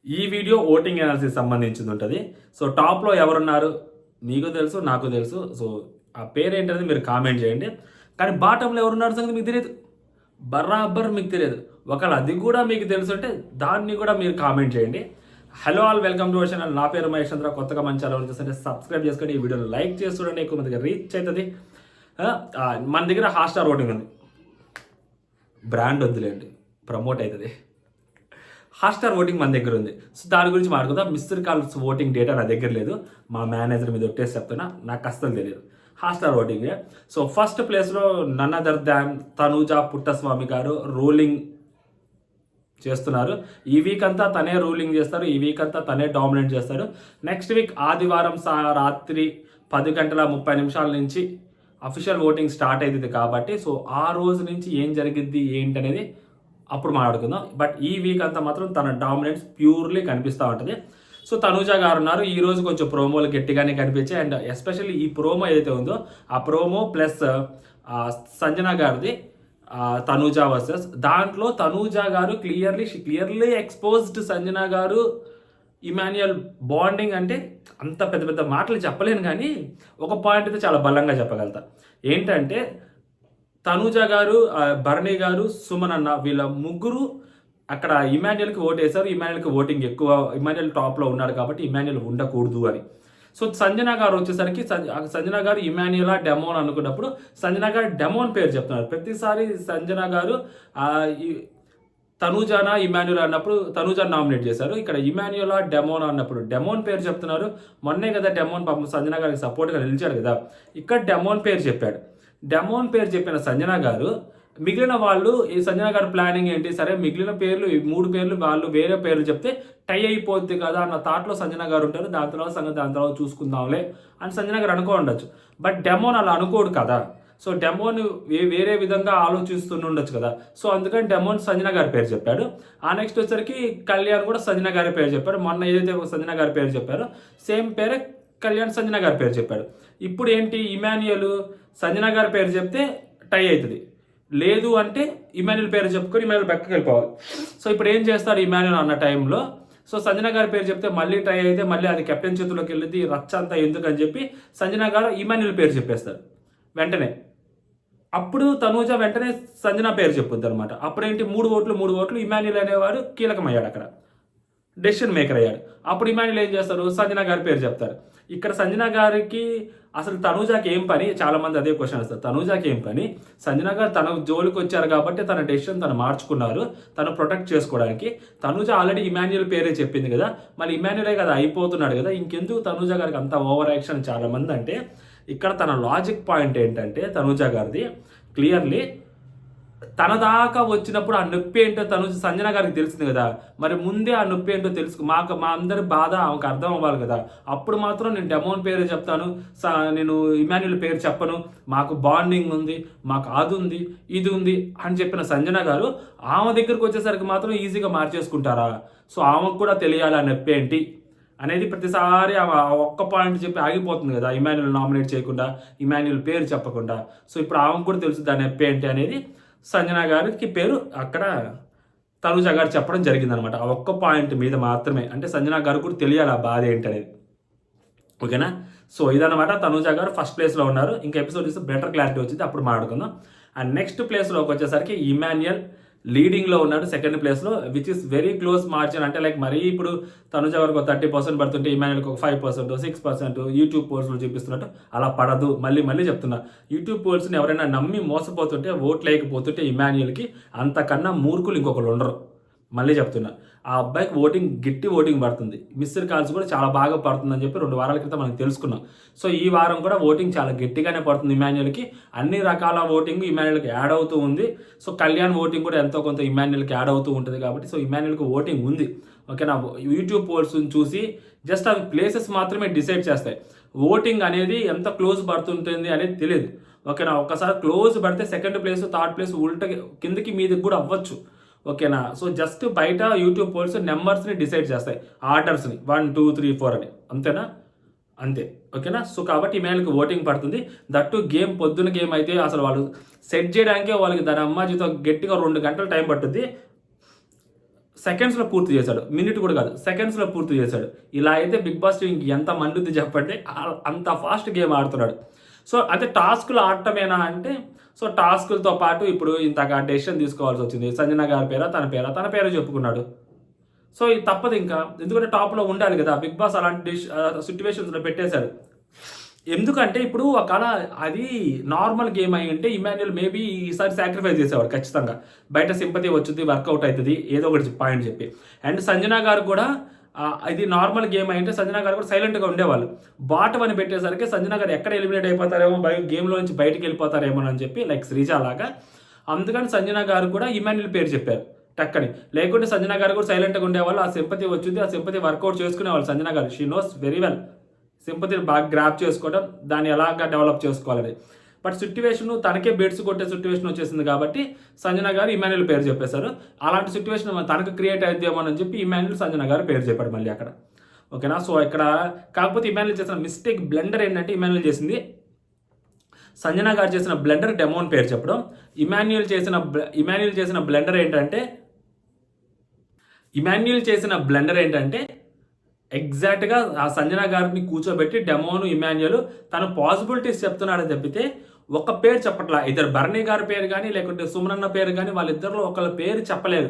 ఈ video voting analysis సంబంధించింది ఉంటుంది. సో టాప్లో ఎవరున్నారు మీకు తెలుసు, నాకు తెలుసు. సో ఆ పేరు ఏంటనేది మీరు కామెంట్ చేయండి. కానీ బాటంలో ఎవరున్నారు సంగతి మీకు తెలియదు, బరాబర్ మీకు తెలియదు. ఒకవేళ అది కూడా మీకు తెలుసు అంటే దాన్ని కూడా మీరు కామెంట్ చేయండి. Hello all, welcome to our channel. నా పేరు మహేష్ చంద్ర. కొత్తగా మంచి ఛానల్ చూస్తుంటే సబ్స్క్రైబ్ చేసుకోండి, ఈ వీడియోని లైక్ చేసి చూడండి, ఎక్కువ మందికి రీచ్ అవుతుంది. మన దగ్గర హాట్‌స్టార్ ఓటింగ్ ఉంది, బ్రాండ్ వద్దులేండి, ప్రమోట్ అవుతుంది. హాట్‌స్టార్ ఓటింగ్ మన దగ్గర ఉంది. సో దాని గురించి మాట్లాడుకుందాం. మిస్డ్ కాల్స్ ఓటింగ్ డేటా నా దగ్గర లేదు, మా మేనేజర్ మీద ఒట్టేసి చెప్తున్నా, నాకు అస్సలు తెలియదు హాట్‌స్టార్ ఓటింగ్. సో ఫస్ట్ ప్లేస్లో none other than Tanuja Puttaswamy గారు రూలింగ్ చేస్తున్నారు. ఈ వీక్ అంతా తనే రూలింగ్ చేస్తారు, ఈ వీక్ అంతా తనే డామినేట్ చేస్తారు. నెక్స్ట్ వీక్ ఆదివారం రాత్రి 10:30 నుంచి అఫీషియల్ ఓటింగ్ స్టార్ట్ అవుతుంది కాబట్టి, సో ఆ రోజు నుంచి ఏం జరిగిద్ది ఏంటనేది అప్పుడు మాట్లాడుకుందాం. బట్ ఈ వీక్ అంతా మాత్రం తన డామినేట్స్ ప్యూర్లీ కనిపిస్తూ ఉంటుంది. సో తనూజ గారు ఉన్నారు. ఈ రోజు కొంచెం ప్రోమోలు గట్టిగానే కనిపించాయి. అండ్ ఎస్పెషల్లీ ఈ ప్రోమో ఏదైతే ఉందో ఆ ప్రోమో ప్లస్ సంజన గారిది తనూజ వర్సెస్, దాంట్లో తనూజ గారు క్లియర్లీ ఎక్స్పోజ్డ్ సంజన గారు ఇమాన్యుయల్ బాండింగ్. అంటే అంత పెద్ద పెద్ద మాటలు చెప్పలేను, కానీ ఒక పాయింట్ అయితే చాలా బలంగా చెప్పగలుగుతా. ఏంటంటే తనూజ గారు, భరణి గారు, సుమన్ అన్న వీళ్ళ ముగ్గురు అక్కడ ఇమాన్యుయల్కి ఓటు వేశారు. ఇమాన్యుయల్కి ఓటింగ్ ఎక్కువ, ఇమాన్యుయల్ టాప్లో ఉన్నాడు కాబట్టి ఇమాన్యుయల్ ఉండకూడదు అని. సో సంజన గారు వచ్చేసరికి సంజన గారు ఇమాన్యుయల్ డెమోన్ అనుకున్నప్పుడు సంజన గారు డెమోన్ పేరు చెప్తున్నారు. ప్రతిసారి సంజన గారు తనూజానా ఇమాన్యుయల్ అన్నప్పుడు తనూజాన్ నామినేట్ చేశారు. ఇక్కడ ఇమాన్యుయల్ డెమోన్ అన్నప్పుడు డెమోన్ పేరు చెప్తున్నారు. మొన్నే కదా డెమోన్ పాపం సంజన గారికి సపోర్ట్గా నిలిచాడు కదా, ఇక్కడ డెమోన్ పేరు చెప్పాడు. డెమోన్ పేరు చెప్పిన సంజన గారు, మిగిలిన వాళ్ళు ఈ సంజన గారు ప్లానింగ్ ఏంటి, సరే మిగిలిన పేర్లు ఈ 3 పేర్లు వాళ్ళు వేరే పేర్లు చెప్తే టై అయిపోద్ది కదా అన్న థాట్లో సంజన గారు ఉంటారు. దాని తర్వాత చూసుకుందాంలే అని సంజన గారు అనుకో ఉండొచ్చు. బట్ డెమోన్ అలా అనుకోడు కదా. సో డెమోన్ వేరే విధంగా ఆలోచిస్తుండొచ్చు కదా. సో అందుకని డెమోన్ సంజన గారి పేరు చెప్పాడు. ఆ నెక్స్ట్ వచ్చేసరికి కళ్యాణ్ కూడా సంజన గారి పేరు చెప్పాడు. మొన్న ఏదైతే సంజన గారి పేరు చెప్పారో సేమ్ పేరే కళ్యాణ్ సంజన గారి పేరు చెప్పాడు. ఇప్పుడు ఏంటి, ఇమాన్యుయల్ సంజన గారి పేరు చెప్తే టై అవుతుంది, లేదు అంటే ఇమాన్యుయల్ పేరు చెప్పుకొని ఇమాన్యుయల్ బెక్కకి వెళ్ళిపోవాలి. సో ఇప్పుడు ఏం చేస్తారు ఇమాన్యుయల్ అన్న టైంలో, సో సంజన గారి పేరు చెప్తే మళ్ళీ టై అయితే మళ్ళీ అది కెప్టెన్ చేతుల్లోకి వెళ్ళింది, రచ్చ అంతా ఎందుకని చెప్పి సంజన గారు ఇమాన్యుయల్ పేరు చెప్పేస్తారు వెంటనే. అప్పుడు తనూజ వెంటనే సంజన పేరు చెప్పుద్ది అనమాట. అప్పుడేంటి 3 ఓట్లు ఇమాన్యుయల్ అనేవాడు కీలకమయ్యాడు, అక్కడ డెసిషన్ మేకర్ అయ్యాడు. అప్పుడు ఇమాన్యుయల్ ఏం చేస్తారు, సంజన గారి పేరు చెప్తారు. ఇక్కడ సంజన గారికి అసలు తనూజాకి ఏం పని, చాలా మంది అదే క్వశ్చన్ వస్తారు. తనూజాకి ఏం పని, సంజన గారు తన జోలికి వచ్చారు కాబట్టి తన డెసిషన్ తను మార్చుకున్నారు, తను ప్రొటెక్ట్ చేసుకోవడానికి. తనూజ ఆల్రెడీ ఇమాన్యుయల్ పేరే చెప్పింది కదా, మళ్ళీ ఇమాన్యుయలే కదా అయిపోతున్నాడు కదా, ఇంకెందుకు తనూజ గారికి అంత ఓవర్ యాక్షన్ చాలా మంది అంటే. ఇక్కడ తన లాజిక్ పాయింట్ ఏంటంటే తనూజ గారిది క్లియర్లీ తన దాకా వచ్చినప్పుడు ఆ నొప్పి ఏంటో సంజన గారికి తెలిసింది కదా, మరి ముందే ఆ నొప్పి ఏంటో తెలుసు, మా అందరి బాధ ఆమెకు అర్థం అవ్వాలి కదా. అప్పుడు మాత్రం నేను డెమోన్ పేరు చెప్తాను, నేను ఇమాన్యుయల్ పేరు చెప్పను, మాకు బాండింగ్ ఉంది, మాకు అది ఉంది ఇది ఉంది అని చెప్పిన సంజన గారు ఆమె దగ్గరికి వచ్చేసరికి మాత్రం ఈజీగా మార్చేసుకుంటారా? సో ఆమెకు కూడా తెలియాలి ఆ నొప్పి ఏంటి అనేది. ప్రతిసారి ఒక్క పాయింట్ చెప్పి ఆగిపోతుంది కదా, ఇమాన్యుయల్ నామినేట్ చేయకుండా, ఇమాన్యుయల్ పేరు చెప్పకుండా. సో ఇప్పుడు ఆమెకు కూడా తెలుసు దాని నొప్పి ఏంటి అనేది. సంజన గారికి పేరు అక్కడ తనూజ గారు చెప్పడం జరిగిందనమాట, ఆ ఒక్క పాయింట్ మీద మాత్రమే. అంటే సంజన గారు కూడా తెలియాలి ఆ బాధ ఏంటనేది. ఓకేనా? సో ఇదనమాట, తనూజ గారు ఫస్ట్ ప్లేస్లో ఉన్నారు. ఇంకా ఎపిసోడ్ చూస్తే బెటర్ క్లారిటీ వచ్చింది, అప్పుడు మాట్లాడుకుందాం. అండ్ నెక్స్ట్ ప్లేస్లోకి వచ్చేసరికి ఇమాన్యుయల్ లీడింగ్లో ఉన్నాడు సెకండ్ ప్లేస్లో, which is very close margin. అంటే లైక్ మరీ ఇప్పుడు తనుజ వరకు 30% పడుతుంటే ఇమాన్యుయల్కి ఒక 5%, 6% యూట్యూబ్ పోల్స్లో చూపిస్తున్నట్టు అలా పడదు. మళ్ళీ చెప్తున్నా, యూట్యూబ్ పోల్స్ని ఎవరైనా నమ్మి మోసపోతుంటే, ఓట్లు లేకపోతుంటే ఇమాన్యుయల్కి అంతకన్నా మూర్ఖులు ఇంకొకరు ఉండరు. మళ్ళీ చెప్తున్నా, ఆ అబ్బాయికి గట్టి ఓటింగ్ పడుతుంది, మిస్డ్ కాల్స్ కూడా చాలా బాగా పడుతుందని చెప్పి 2 వారాల క్రితం మనం తెలుసుకున్నాం. సో ఈ వారం కూడా ఓటింగ్ చాలా గట్టిగానే పడుతుంది ఇమాన్యుయల్కి. అన్ని రకాల ఓటింగ్ ఇమాన్యుయల్కి యాడ్ అవుతూ ఉంది. సో కళ్యాణ్ ఓటింగ్ కూడా ఎంతో కొంత ఇమాన్యుయల్కి యాడ్ అవుతూ ఉంటుంది కాబట్టి, సో ఇమాన్యుయల్కి ఓటింగ్ ఉంది. ఓకేనా? యూట్యూబ్ పోల్స్ చూసి జస్ట్ అవి ప్లేసెస్ మాత్రమే డిసైడ్ చేస్తాయి, ఓటింగ్ అనేది ఎంత క్లోజ్ పడుతుంటుంది అనేది తెలియదు. ఓకేనా? ఒకసారి క్లోజ్ పడితే సెకండ్ ప్లేస్, థర్డ్ ప్లేస్ ఉల్టా కిందకి మీదకి కూడా అవ్వచ్చు. ఓకేనా? సో జస్ట్ బయట యూట్యూబ్ పోల్స్ నెంబర్స్ని డిసైడ్ చేస్తాయి, ఆర్డర్స్ని 1 2 3 4 అని, అంతేనా? అంతే. ఓకేనా? సో కాబట్టి ఇమాన్యుయల్కి ఓటింగ్ పడుతుంది. దట్టు గేమ్ పొద్దున గేమ్ అయితే అసలు వాళ్ళు సెట్ చేయడానికే వాళ్ళకి దాని అమ్మాజీతో గట్టిగా 2 గంటలు టైం పట్టుద్ది. సెకండ్స్లో పూర్తి చేశాడు. మినిట్ కూడా కాదు, సెకండ్స్లో పూర్తి చేశాడు. ఇలా అయితే బిగ్ బాస్ టీం ఎంత మండుద్ది చెప్పండి. అంత ఫాస్ట్ గేమ్ ఆడుతున్నాడు. సో అంటే టాస్కులు ఆడటమేనా అంటే, సో టాస్కులతో పాటు ఇప్పుడు ఇంతగా డెసిషన్ తీసుకోవాల్సి వచ్చింది. సంజన గారి పేరా తన పేరు చెప్పుకున్నాడు. సో ఇది తప్పదు ఇంకా, ఎందుకంటే టాప్లో ఉండాలి కదా. బిగ్ బాస్ అలాంటి సిచ్యువేషన్స్లో పెట్టేశాడు. ఎందుకంటే ఇప్పుడు ఒకవేళ అది నార్మల్ గేమ్ అయి ఉంటే ఇమాన్యుయల్ మేబీ ఈసారి సాక్రిఫైస్ చేసేవాడు ఖచ్చితంగా. బయట సింపతి వచ్చింది, వర్కౌట్ అవుతుంది, ఏదో ఒకటి పాయింట్ చెప్పి. అండ్ సంజన గారు కూడా ఇది నార్మల్ గేమ్ అయింటే సంజన గారు కూడా సైలెంట్గా ఉండేవాళ్ళు. బాటం అని పెట్టేసరికి సంజన గారు ఎక్కడ ఎలిమినేట్ అయిపోతారేమో, గేమ్లో నుంచి బయటకు వెళ్ళిపోతారేమో అని చెప్పి, లైక్ శ్రీజ లాగా. అందుకని సంజన గారు కూడా ఇమాన్యుయల్ పేరు చెప్పారు టక్కని. లేకుంటే సంజన గారు కూడా సైలెంట్గా ఉండేవాళ్ళు. ఆ సింపతి వచ్చింది, ఆ సింపతి వర్కౌట్ చేసుకునేవాళ్ళు సంజన గారు. షీ నోస్ వెరీ వెల్ సింపతిని బాగా గ్రాప్ చేసుకోవడం, దాన్ని ఎలాగా డెవలప్ చేసుకోవాలని. బట్ సిట్యువేషన్ తనకే బెడ్స్ కొట్టే సిట్యువేషన్ వచ్చేసింది కాబట్టి సంజన గారు ఇమాన్యుయల్ పేరు చెప్పేశారు. అలాంటి సిట్యువేషన్ తనకు క్రియేట్ అయిద్దేమో అని చెప్పి ఇమాన్యుయల్ సంజన గారు పేరు చెప్పాడు మళ్ళీ అక్కడ. ఓకేనా. సో ఇక్కడ కాకపోతే ఇమాన్యుయల్ చేసిన మిస్టేక్, బ్లెండర్ ఏంటంటే ఇమాన్యుయల్ చేసింది, సంజన గారు చేసిన బ్లెండర్ డెమోన్ పేరు చెప్పడం. ఇమాన్యుయల్ చేసిన బ్లెండర్ ఏంటంటే ఎగ్జాక్ట్గా ఆ సంజన గారిని కూర్చోబెట్టి డెమోను ఇమాన్యుయల్ తను పాసిబిలిటీస్ చెప్తున్నాడని తప్పితే ఒక పేరు చెప్పట్లా. ఇద్దరు బర్నీ గారి పేరు కానీ లేకుంటే సుమనన్న పేరు కానీ వాళ్ళిద్దరిలో ఒకళ్ళ పేరు చెప్పలేదు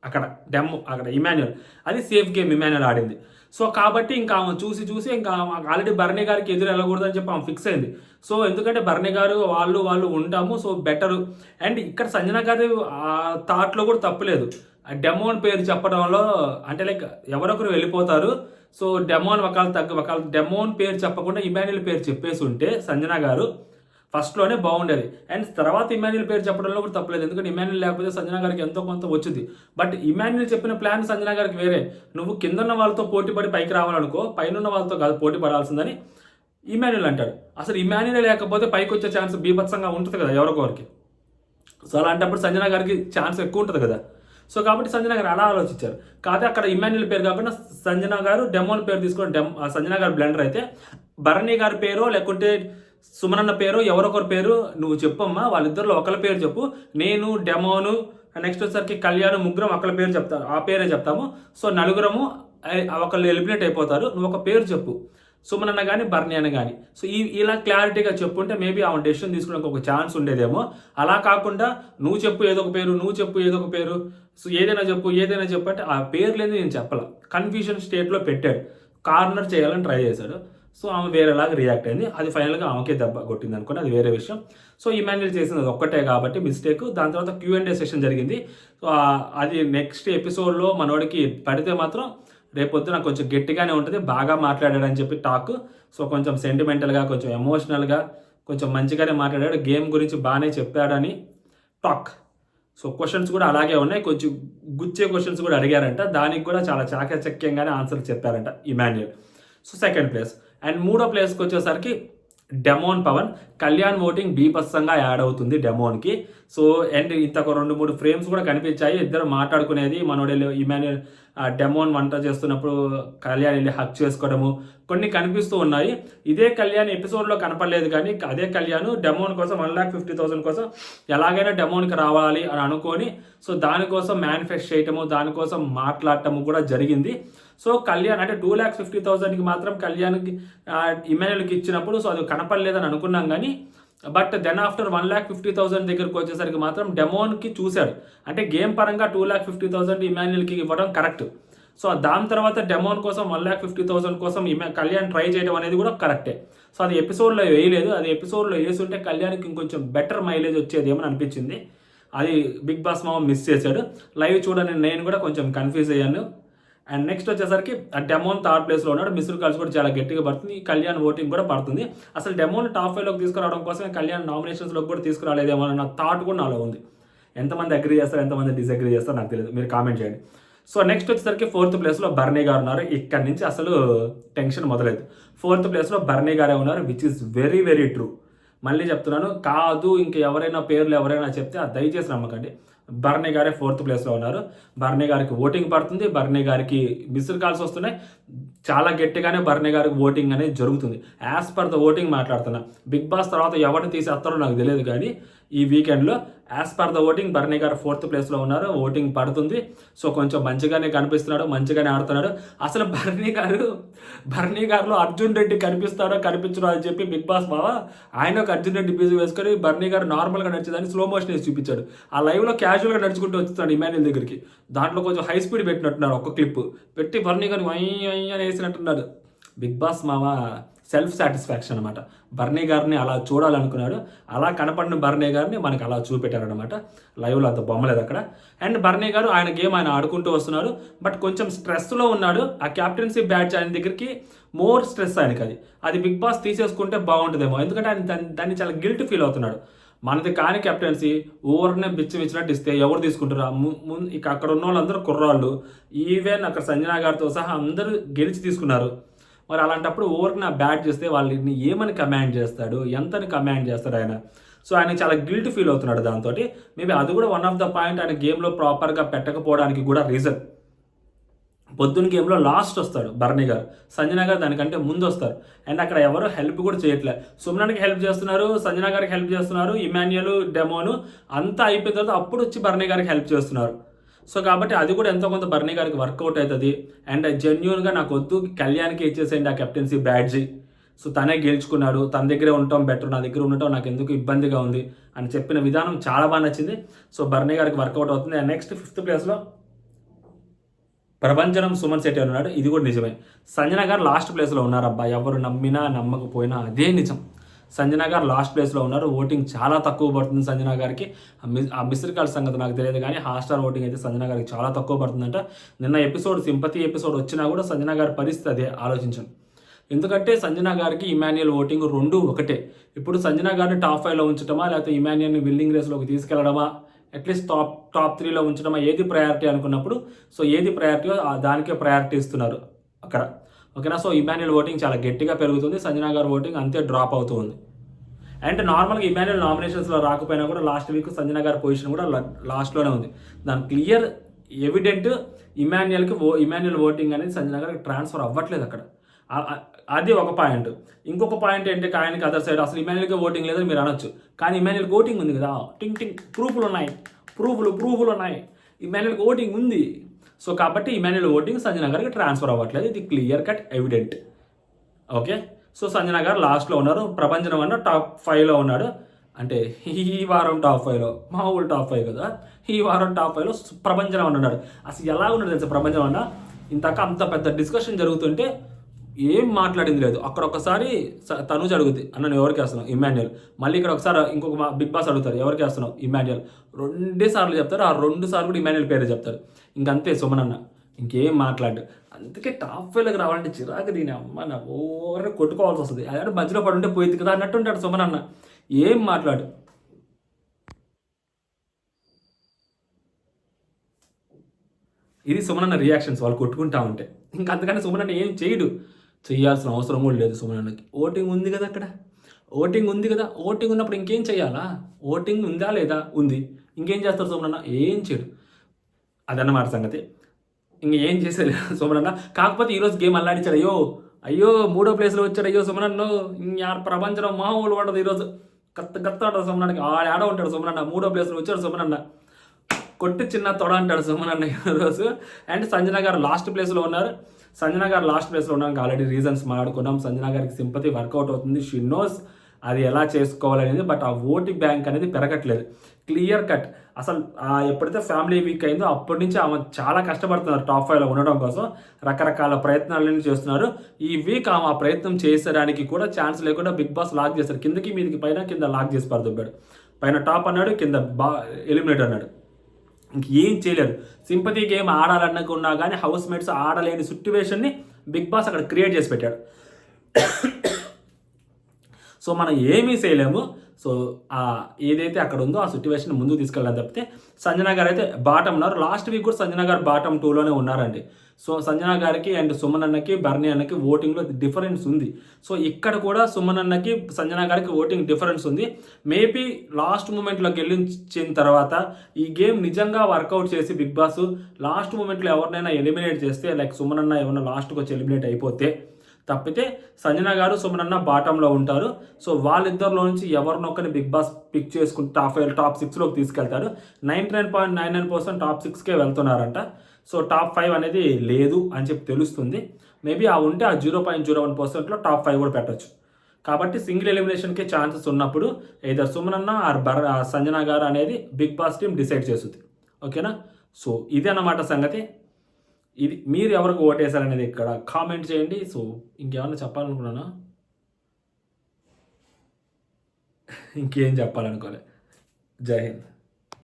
అక్కడ ఇమాన్యుయల్. అది సేఫ్ గేమ్ ఇమాన్యుయల్ ఆడింది. సో కాబట్టి ఇంకా ఆమె చూసి ఇంకా ఆల్రెడీ బర్నీ గారికి ఎదురు వెళ్ళకూడదని చెప్పి ఆమె ఫిక్స్ అయింది. సో ఎందుకంటే బర్నీ గారు వాళ్ళు ఉంటాము, సో బెటరు. అండ్ ఇక్కడ సంజన గారి థాట్లో కూడా తప్పులేదు. డెమోన్ పేరు చెప్పడంలో అంటే లైక్ ఎవరొకరు వెళ్ళిపోతారు. సో డెమోన్ ఒకళ్ళ డెమోన్ పేరు చెప్పకుండా ఇమాన్యుయల్ పేరు చెప్పేసి ఉంటే సంజన గారు ఫస్ట్లోనే బాగుండేది. అండ్ తర్వాత ఇమాన్యుయల్ పేరు చెప్పడంలో కూడా తప్పలేదు, ఎందుకంటే ఇమాన్యుయల్ లేకపోతే సంజన గారికి ఎంతో కొంత వచ్చింది. బట్ ఇమాన్యుయల్ చెప్పిన ప్లాన్ సంజన గారికి వేరే. నువ్వు కిందన్న వాళ్ళతో పోటీపడి పైకి రావాలనుకో, పైన వాళ్ళతో కాదు పోటీ పడాల్సిందని ఇమాన్యుయల్ అంటాడు. అసలు ఇమాన్యుయల్ లేకపోతే పైకి వచ్చే ఛాన్స్ బీభత్సంగా ఉంటుంది కదా ఎవరికొరికి. సో అలాంటప్పుడు సంజన గారికి ఛాన్స్ ఎక్కువ ఉంటుంది కదా. సో కాబట్టి సంజన గారు అలా ఆలోచించారు. కాదే అక్కడ ఇమాన్యుయల్ పేరు కాకుండా సంజన గారు డెమోన్ పేరు తీసుకొని సంజన గారు బ్లెండర్ అయితే, భరణి గారి పేరో లేకుంటే సుమనన్న పేరు ఎవరొకరి పేరు నువ్వు చెప్పమ్మా, వాళ్ళిద్దరిలో ఒకళ్ళ పేరు చెప్పు, నేను డెమోను నెక్స్ట్ వచ్చేసరికి కళ్యాణ్ ముగ్గురం ఒకళ్ళ పేరు చెప్తాను, ఆ పేరే చెప్తాము. సో నలుగురము ఒకళ్ళు ఎలిమినేట్ అయిపోతారు, నువ్వు ఒక పేరు చెప్పు, సుమనన్న కానీ బర్నీ అని కానీ. సో ఇలా క్లారిటీగా చెప్పుంటే మేబీ ఆమె డెసిషన్ తీసుకునే ఒక ఛాన్స్ ఉండేదేమో. అలా కాకుండా నువ్వు చెప్పు ఏదో ఒక పేరు, సో ఏదైనా చెప్పు అంటే ఆ పేరు లేదు నేను చెప్పాల, కన్ఫ్యూజన్ స్టేట్లో పెట్టాడు, కార్నర్ చేయాలని ట్రై చేశాడు. సో ఆమె వేరేలాగా రియాక్ట్ అయింది. అది ఫైనల్గా ఆమెకే దెబ్బ కొట్టింది అనుకోండి, అది వేరే విషయం. సో ఇమాన్యుయల్ చేసింది అది ఒక్కటే కాబట్టి మిస్టేక్. దాని తర్వాత Q&A సెషన్ జరిగింది. సో అది నెక్స్ట్ ఎపిసోడ్లో మనోడికి పడితే మాత్రం రేపొద్దున కొంచెం గట్టిగానే ఉంటుంది, బాగా మాట్లాడాడని చెప్పి టాక్. సో కొంచెం సెంటిమెంటల్గా, కొంచెం ఎమోషనల్గా, కొంచెం మంచిగానే మాట్లాడాడు, గేమ్ గురించి బాగానే చెప్పాడని టాక్. సో క్వశ్చన్స్ కూడా అలాగే ఉన్నాయి, కొంచెం గుచ్చే క్వశ్చన్స్ కూడా అడిగారంట, దానికి కూడా చాలా చాకచక్యంగానే ఆన్సర్ చెప్పారంట Emmanuel. So second place. And మూడో ప్లేస్కి వచ్చేసరికి డెమోన్ పవన్. కళ్యాణ్ ఓటింగ్ బీభత్సంగా యాడ్ అవుతుంది డెమోన్కి. సో అండ్ ఇంతకు 2-3 ఫ్రేమ్స్ కూడా కనిపించాయి, ఇద్దరు మాట్లాడుకునేది. మనోడు ఇమాన్యుయల్ డెమోన్ వంట చేస్తున్నప్పుడు కళ్యాణ్ వెళ్ళి హక్ చేసుకోవడము కొన్ని కనిపిస్తూ ఉన్నాయి. ఇదే కళ్యాణ్ ఎపిసోడ్లో కనపడలేదు, కానీ అదే కళ్యాణ్ డెమోన్ కోసం 1,50,000 కోసం ఎలాగైనా డెమోన్కి రావాలి అని అనుకొని సో దానికోసం మేనిఫెస్ట్ చేయటము, దానికోసం మాట్లాడటము కూడా జరిగింది. సో కళ్యాణ్ అంటే 2,50,000కి మాత్రం కళ్యాణ్కి ఇమాన్యుయల్కి ఇచ్చినప్పుడు సో అది కనపడలేదని అనుకున్నాం, కానీ బట్ దెన్ ఆఫ్టర్ 1,50,000 దగ్గరకు వచ్చేసరికి మాత్రం డెమోన్కి చూశాడు. అంటే గేమ్ పరంగా 2,50,000 ఇమాన్యుయల్కి ఇవ్వడం కరెక్ట్. సో దాని తర్వాత డెమోన్ కోసం 1,50,000 కోసం కళ్యాణ్ ట్రై చేయడం అనేది కూడా కరెక్టే. సో అది ఎపిసోడ్లో వేయలేదు, అది ఎపిసోడ్లో వేసుంటే కళ్యాణ్కి ఇంకొంచెం బెటర్ మైలేజ్ వచ్చేది ఏమని అనిపించింది. అది బిగ్ బాస్ మామ మిస్ చేశాడు. లైవ్ చూడని నేను కూడా కొంచెం కన్ఫ్యూజ్ అయ్యాను. అండ్ నెక్స్ట్ వచ్చేసరికి డెమోన్ థర్డ్ ప్లేస్లో ఉన్నాడు. మిస్డ్ కాల్స్ కూడా చాలా గట్టిగా పడుతుంది, కళ్యాణ్ ఓటింగ్ కూడా పడుతుంది. అసలు డెమోన్ టాప్ 5లోకి తీసుకురావడం కోసమే కళ్యాణ్ నామినేషన్స్లోకి కూడా తీసుకురాలేదేమో అన్న థాట్ కూడా నాలో ఉంది. ఎంతమంది అగ్రీ చేస్తారు, ఎంతమంది డిసగ్రీ చేస్తారు నాకు తెలియదు, మీరు కామెంట్ చేయండి. సో నెక్స్ట్ వచ్చేసరికి 4th ప్లేస్లో బర్నీ గారు ఉన్నారు. ఇక్కడి నుంచి అసలు టెన్షన్ మొదలైంది. 4th ప్లేస్లో బర్నీ గారే ఉన్నారు, which is very very true. మళ్ళీ చెప్తున్నాను, కాదు ఇంక ఎవరైనా పేర్లు ఎవరైనా చెప్తే అది దయచేసి నమ్మకండి. బర్నీ గారే 4th ప్లేస్లో ఉన్నారు. బర్నీ గారికి ఓటింగ్ పడుతుంది, బర్నీ గారికి మిస్డ్ కాల్స్ వస్తున్నాయి, చాలా గట్టిగానే బర్నీ గారికి ఓటింగ్ అనేది జరుగుతుంది. యాజ్ పర్ ద ఓటింగ్ మాట్లాడుతున్నా. బిగ్ బాస్ తర్వాత ఎవరిని తీసేస్తారో నాకు తెలియదు, కానీ ఈ వీకెండ్లో. యాజ్ పర్ ద ఓటింగ్ బర్నీ గారు 4th ప్లేస్లో ఉన్నారు. ఓటింగ్ పడుతుంది. సో కొంచెం మంచిగానే కనిపిస్తున్నాడు, మంచిగానే ఆడుతున్నాడు. అసలు బర్నీ గారిలో అర్జున్ రెడ్డి కనిపిస్తాడో కనిపించడో అని చెప్పి బిగ్ బాస్ బావ ఆయన ఒక అర్జున్ రెడ్డి బీజీ వేసుకొని బర్నీ గారు నార్మల్గా నడిచేదాన్ని స్లో మోషన్ వేసి చూపించాడు. ఆ లైవ్లో క్యాజువల్గా నడుచుకుంటూ వచ్చేస్తాడు ఇమాన్యుల్ దగ్గరికి. దాంట్లో కొంచెం హై స్పీడ్ పెట్టినట్టున్నారు, ఒక్క క్లిప్ పెట్టి బర్నీ గారు వై అని వేసినట్టున్నారు. బిగ్ బాస్ మామ సెల్ఫ్ సాటిస్ఫాక్షన్ అనమాట. బర్నీ గారిని అలా చూడాలనుకున్నాడు, అలా కనపడిన బర్నీ గారిని మనకు అలా చూపెట్టారనమాట. లైవ్లో అంత బొమ్మలేదు అక్కడ. అండ్ బర్నీ గారు ఆయన గేమ్ ఆయన ఆడుకుంటూ వస్తున్నారు, బట్ కొంచెం స్ట్రెస్లో ఉన్నాడు. ఆ క్యాప్టెన్సీ బ్యాచ్ ఆయన దగ్గరికి మోర్ స్ట్రెస్ ఆయనకి. అది బిగ్ బాస్ తీసేసుకుంటే బాగుంటుందేమో, ఎందుకంటే ఆయన దాన్ని చాలా గిల్ట్ ఫీల్ అవుతున్నాడు. మనది కాని కెప్టెన్సీ ఓవర్నే బిచ్చినట్టు ఇస్తే ఎవరు తీసుకుంటారు? ఇక అక్కడ ఉన్న వాళ్ళందరూ కుర్రాళ్ళు, ఈవెన్ అక్కడ సంజనా గారితో సహా అందరూ గెలిచి తీసుకున్నారు. మరి అలాంటప్పుడు ఓవర్కి నా బ్యాట్ చేస్తే వాళ్ళని ఏమని కమాండ్ చేస్తాడు, ఎంతని కమాండ్ చేస్తాడు ఆయన? సో ఆయన చాలా గిల్ట్ ఫీల్ అవుతున్నాడు దాంతో. మేబీ అది కూడా వన్ ఆఫ్ ద పాయింట్ ఆయన గేమ్లో ప్రాపర్గా పెట్టకపోవడానికి కూడా రీజన్. పొద్దున్న గేమ్లో లాస్ట్ వస్తాడు బర్నీ గారు, సంజనా గారు దానికంటే ముందు వస్తారు. అండ్ అక్కడ ఎవరు హెల్ప్ కూడా చేయట్లేదు. సుమనానికి హెల్ప్ చేస్తున్నారు, సంజనా గారికి హెల్ప్ చేస్తున్నారు, ఇమాన్యుయల్ డెమోను అంతా అయిపోయిన తర్వాత అప్పుడు వచ్చి బర్నీ గారికి హెల్ప్ చేస్తున్నారు. సో కాబట్టి అది కూడా ఎంతో కొంత బర్నీ గారికి వర్కౌట్ అవుతుంది. అండ్ జెన్యున్గా నాకు వద్దు, కళ్యాణ్కి ఇచ్చేసేయండి ఆ కెప్టెన్సీ బ్యాడ్జీ. సో తనే గెలుచుకున్నాడు, తన దగ్గరే ఉండటం బెటర్, నా దగ్గర ఉండటం నాకు ఎందుకు ఇబ్బందిగా ఉంది అని చెప్పిన విధానం చాలా బాగా నచ్చింది. సో బర్నీ గారికి వర్కౌట్ అవుతుంది. అండ్ నెక్స్ట్ 5th ప్లేస్లో ప్రభంజనం సుమన్ శెట్టి ఉన్నాడు. ఇది కూడా నిజమే. సంజన గారు లాస్ట్ ప్లేస్లో ఉన్నారు. అబ్బా ఎవరు నమ్మినా నమ్మకపోయినా అదే నిజం. సంజన గారు లాస్ట్ ప్లేస్లో ఉన్నారు. ఓటింగ్ చాలా తక్కువ పడుతుంది సంజన గారికి. ఆ మిస్డ్ కాల్ సంగతి నాకు తెలియదు, కానీ హాట్‌స్టార్ ఓటింగ్ అయితే సంజన గారికి చాలా తక్కువ పడుతుందంట. నిన్న ఎపిసోడ్ సింపతి ఎపిసోడ్ వచ్చినా కూడా సంజన గారి పరిస్థితి అదే ఆలోచించండి. ఎందుకంటే సంజన గారికి ఇమాన్యుయల్ ఓటింగ్ రెండు ఒకటే. ఇప్పుడు సంజన గారిని టాప్ 5లో ఉంచడమా, లేకపోతే ఇమాన్యుయల్ని విన్నింగ్ రేస్లోకి తీసుకెళ్లడమా, అట్లీస్ట్ టాప్ 3లో ఉంచడమా, ఏది ప్రయారిటీ అనుకున్నప్పుడు సో ఏది ప్రయారిటీయో దానికే ప్రయారిటీ ఇస్తున్నారు అక్కడ. ఓకేనా? సో ఇమాన్యుయల్ ఓటింగ్ చాలా గట్టిగా పెరుగుతుంది, సంజన గారి ఓటింగ్ అంతే డ్రాప్ అవుతూ ఉంది. అండ్ నార్మల్గా ఇమాన్యుయల్ నామినేషన్స్లో రాకపోయినా కూడా లాస్ట్ వీక్ సంజన గారి పొజిషన్ కూడా లాస్ట్లోనే ఉంది. దాని క్లియర్ ఎవిడెంట్ ఇమాన్యుయల్ ఓటింగ్ అనేది సంజన గారికి ట్రాన్స్ఫర్ అవ్వట్లేదు అక్కడ. అది ఒక పాయింట్. ఇంకొక పాయింట్ ఏంటి, ఆయనకి అదర్ సైడ్ అసలు ఇమాన్యుయల్కి ఓటింగ్ లేదని మీరు అనొచ్చు, కానీ ఇమాన్యుయల్కి ఓటింగ్ ఉంది కదా, టింగ్ ప్రూఫ్లు ఉన్నాయి, ఇమాన్యుయల్కి ఓటింగ్ ఉంది. సో కాబట్టి ఇమాన్యుయల్ ఓటింగ్ సంజన గారికి ట్రాన్స్ఫర్ అవ్వట్లేదు, ఇది clear cut evident. Okay, so Sanjana గారు లాస్ట్లో ఉన్నారు. ప్రభంజనం అన్న టాప్ 5లో ఉన్నాడు. అంటే ఈ వారం టాప్ 5లో, మామూలు టాప్ 5 కదా, ఈ వారం టాప్ 5లో ప్రభంజనం అన్న ఉన్నాడు. అసలు ఎలా ఉన్నాడు తెలుసా ప్రభంజనం అన్న? ఇంతక అంత పెద్ద డిస్కషన్ జరుగుతుంటే ఏం మాట్లాడింది లేదు. అక్కడ ఒకసారి తనుజ్ అడుగుద్ది, అన్న నువ్వు ఎవరికి వేస్తున్నావు? ఇమాన్యుయల్. మళ్ళీ ఇక్కడ ఒకసారి ఇంకొక బిగ్ బాస్ అడుగుతారు, ఎవరికి వేస్తున్నావు? ఇమాన్యుయల్. 2 సార్లు చెప్తారు, ఆ 2 సార్లు కూడా ఇమాన్యుయల్ పేరే చెప్తారు. ఇంకంతే సుమన్ అన్న ఇంకేం మాట్లాడు. అందుకే టాప్ 5లోకి రావాలంటే చిరాకు దీని అమ్మ నా ఓవర్ కొట్టుకోవాల్సి వస్తుంది. అదే మధ్యలో పడుంటే పోయింది కదా అన్నట్టు ఉంటాడు సుమన్ అన్న, ఏం మాట్లాడు. ఇది సుమన్ అన్న రియాక్షన్స్ వాళ్ళు కొట్టుకుంటా ఉంటే. ఇంకా అంతకని సుమన్ అన్న ఏం చేయడు, చేయాల్సిన అవసరం కూడా లేదు సుమన్ అన్నకి. ఓటింగ్ ఉంది కదా అక్కడ, ఓటింగ్ ఉన్నప్పుడు ఇంకేం చేయాలా? ఓటింగ్ ఉందా లేదా? ఉంది. ఇంకేం చేస్తారు సుమన్ అన్న? ఏం చేయడు. అదన్నమాట సంగతి. ఇంకేం చేసేది సుమన్ అన్న. కాకపోతే ఈరోజు గేమ్ అల్లాడించాడు. అయ్యో 3వ ప్లేస్లో వచ్చాడు. అయ్యో సుమన్ అన్న ప్రపంచం మామూలు పడదు ఈరోజు. గత్త ఉంటుంది సుమన్ అన్నకి. ఆడ ఉంటాడు సుమన్ అన్న. 3వ ప్లేస్లో వచ్చాడు సుమన్ అన్న. కొట్టి చిన్న తొడ అంటాడు సుమన్ అన్న ఈరోజు. అండ్ సంజన గారు లాస్ట్ ప్లేస్లో ఉన్నారు. సంజన గారు లాస్ట్ ప్లేస్లో ఉండడానికి ఆల్రెడీ రీజన్స్ మాట్లాడుకున్నాం. సంజన గారికి సింపతి వర్కౌట్ అవుతుంది, షీ నోస్ అది ఎలా చేసుకోవాలనేది. బట్ ఆ ఓటు బ్యాంక్ అనేది పెరగట్లేదు, క్లియర్ కట్. అసలు ఎప్పుడైతే ఫ్యామిలీ వీక్ అయిందో అప్పటి నుంచి ఆమె చాలా కష్టపడుతున్నారు టాప్ 5లో ఉండడం కోసం. రకరకాల ప్రయత్నాలన్నీ చేస్తున్నారు. ఈ వీక్ ఆమె ఆ ప్రయత్నం చేసడానికి కూడా ఛాన్స్ లేకుండా బిగ్ బాస్ లాక్ చేస్తారు. కిందకి మీదకి పైన కింద లాక్ చేసి పడుతుంటాడు. పైన టాప్ అన్నాడు, కింద ఎలిమినేట్ అన్నాడు. ఇంకేం చేయలేరు. సింపతి గేమ్ ఆడాలనుకున్నా కానీ హౌస్ మేట్స్ ఆడలేని సిట్యువేషన్ని బిగ్ బాస్ అక్కడ క్రియేట్ చేసి పెట్టాడు. సో మనం ఏమీ చేయలేము. సో ఏదైతే అక్కడ ఉందో ఆ సిట్యువేషన్ ముందుకు తీసుకెళ్ళాలని తప్పితే సంజన గారు అయితే బాటమ్ ఉన్నారు. లాస్ట్ వీక్ కూడా సంజన గారు బాటమ్ 2లోనే ఉన్నారండి. సో సంజన గారికి అండ్ సుమన్ అన్నకి బర్నీ అన్నకి ఓటింగ్లో డిఫరెన్స్ ఉంది. సో ఇక్కడ కూడా సుమన్ అన్నకి సంజన గారికి ఓటింగ్ డిఫరెన్స్ ఉంది. మేబీ లాస్ట్ మూమెంట్లో గెలిచిన తర్వాత ఈ గేమ్ నిజంగా వర్కౌట్ చేసి బిగ్ బాస్ లాస్ట్ మూమెంట్లో ఎవరినైనా ఎలిమినేట్ చేస్తే, లైక్ సుమన్ అన్న ఏమన్నా లాస్ట్కి వచ్చి ఎలిమినేట్ అయిపోతే తప్పితే సంజన గారు సుమనన్న బాటంలో ఉంటారు. సో వాళ్ళిద్దరిలో నుంచి ఎవరినొక్కరిని బిగ్ బాస్ పిక్ చేసుకుని టాప్ 6లోకి తీసుకెళ్తారు. 99.99% టాప్ 6కే వెళ్తున్నారంట. సో టాప్ 5 అనేది లేదు అని చెప్పి తెలుస్తుంది. మేబీ ఆ ఉంటే ఆ 0.01%లో టాప్ 5 కూడా పెట్టచ్చు. కాబట్టి సింగిల్ ఎలిమినేషన్కి ఛాన్సెస్ ఉన్నప్పుడు ఏదో సుమనన్న ఆర్ సంజన గారు అనేది బిగ్ బాస్ టీమ్ డిసైడ్ చేస్తుంది. ఓకేనా? సో ఇదే అన్నమాట సంగతి. ఇది మీరు ఎవరికి ఓటేశారనేది ఇక్కడ కామెంట్ చేయండి. సో ఇంకేమన్నా చెప్పాలనుకున్నానా? ఇంకేం చెప్పాలనుకోలే. జై హింద్.